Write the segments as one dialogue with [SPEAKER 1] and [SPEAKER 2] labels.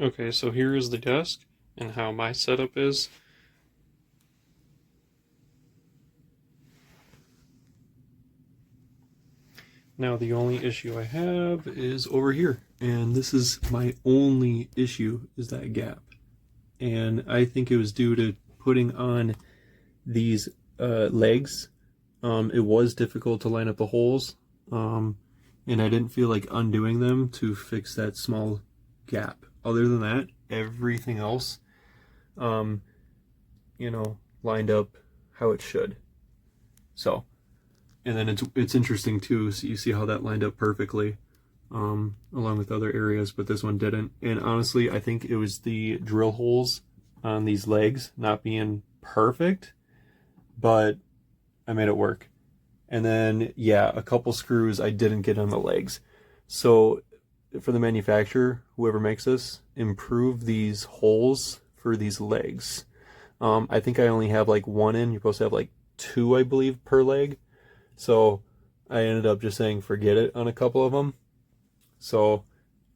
[SPEAKER 1] Okay, so here is the desk and how my setup is. Now the only issue I have is over here, and this is my only issue, is that gap. And I think it was due to putting on these legs. It was difficult to line up the holes, and I didn't feel like undoing them to fix that small gap. Other than that, everything else, um, lined up how it should. So, and then it's interesting too. So you see how that lined up perfectly, along with other areas, but this one didn't. And honestly, I think it was the drill holes on these legs not being perfect, but I made it work. And then, yeah, a couple screws I didn't get on the legs. So for the manufacturer, whoever makes this, improve these holes for these legs. I think I only have like one in. You're supposed to have like two, I believe, per leg. So I ended up just saying forget it on a couple of them. So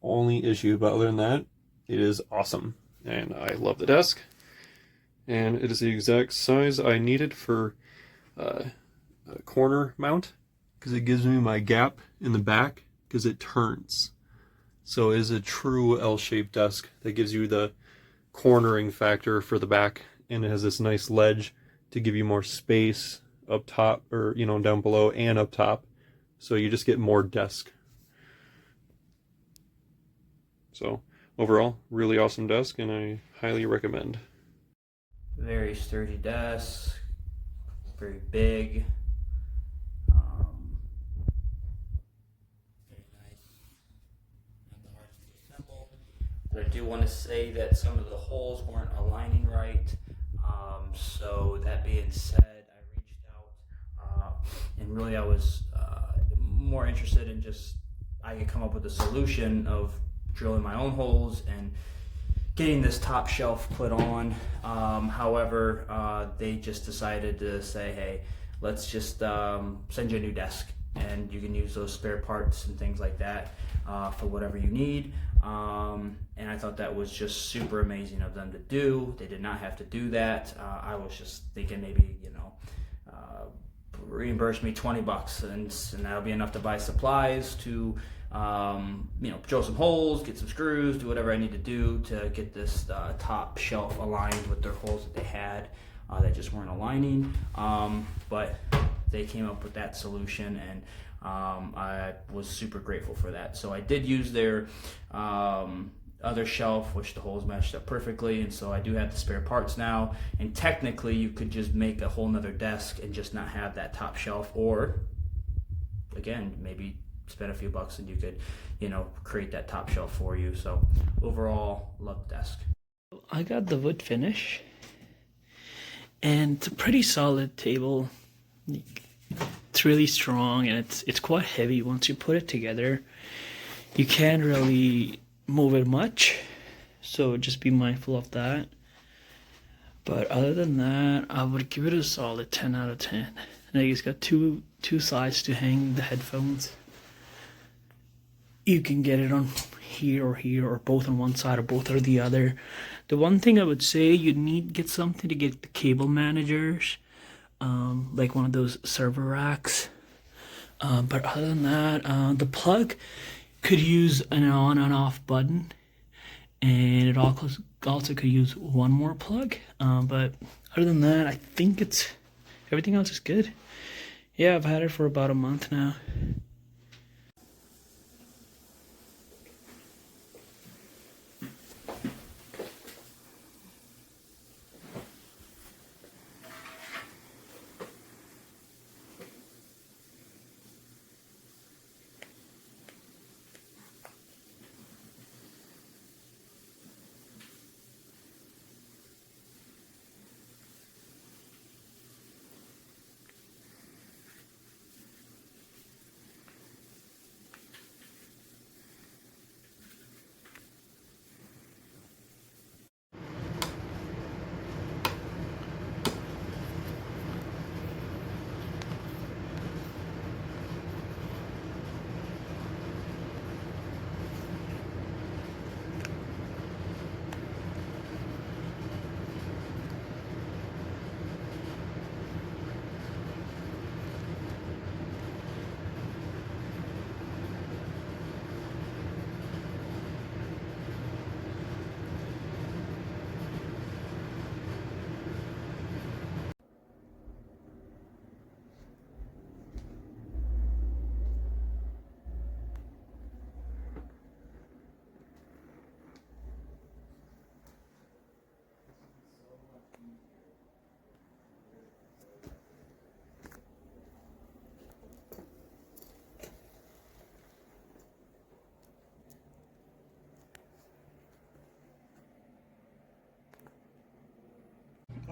[SPEAKER 1] only issue, but other than that, it is awesome. And I love the desk. And it is the exact size I needed for a corner mount, because it gives me my gap in the back because it turns. So it is a true L-shaped desk that gives you the cornering factor for the back, and it has this nice ledge to give you more space up top, or down below and up top, so you just get more desk. So overall, really awesome desk, and I highly recommend.
[SPEAKER 2] Very sturdy desk, very big. Very nice. Not the hardest to assemble. But I do want to say that some of the holes weren't aligning right. So that being said, I reached out, and really I was more interested in just I could come up with a solution of drilling my own holes and getting this top shelf put on. However, they just decided to say, hey, let's just send you a new desk, and you can use those spare parts and things like that for whatever you need. And I thought that was just super amazing of them to do. They did not have to do that. I was just thinking maybe, reimburse me $20 and that'll be enough to buy supplies to drill some holes, get some screws, do whatever I need to do to get this top shelf aligned with their holes that they had that just weren't aligning. But they came up with that solution, and I was super grateful for that. So I did use their other shelf, which the holes matched up perfectly, and so I do have the spare parts now. And technically you could just make a whole nother desk and just not have that top shelf, or again, maybe spend a few bucks and you could create that top shelf for you. So overall, love the desk.
[SPEAKER 3] I got the wood finish, and it's a pretty solid table. It's really strong, and it's quite heavy. Once you put it together, you can't really move it much, so just be mindful of that. But other than that, I would give it a solid 10 out of 10. And it's got two sides to hang the headphones. You can get it on here, or both on one side or both or the other. The one thing I would say, you need get something to get the cable managers, like one of those server racks. But other than that, the plug could use an on and off button, and it also could use one more plug. But other than that, I think everything else is good. Yeah, I've had it for about a month now.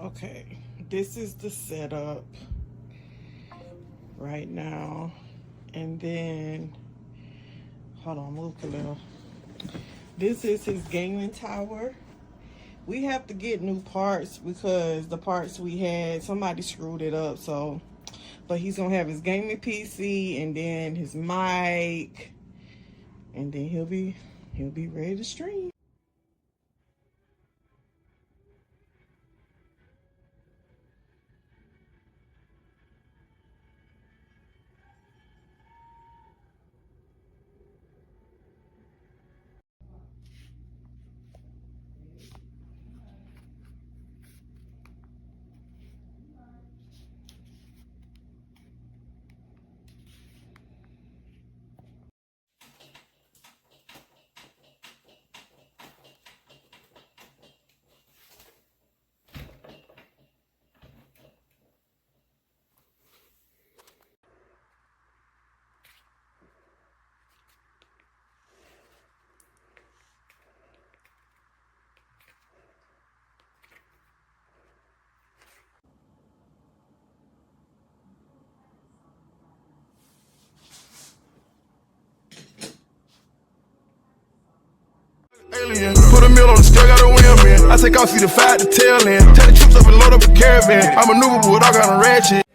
[SPEAKER 4] Okay, this is the setup right now. And then, hold on, move a little. This is his gaming tower. We have to get new parts because the parts we had, somebody screwed it up. So, but he's gonna have his gaming PC and then his mic, and then he'll be ready to stream.
[SPEAKER 5] Alien. Put a meal on the scale, got a wheel, man. I take off, see the 5 to tail end. Take the troops up and load up a caravan. I'm maneuverable with all kind of ratchet.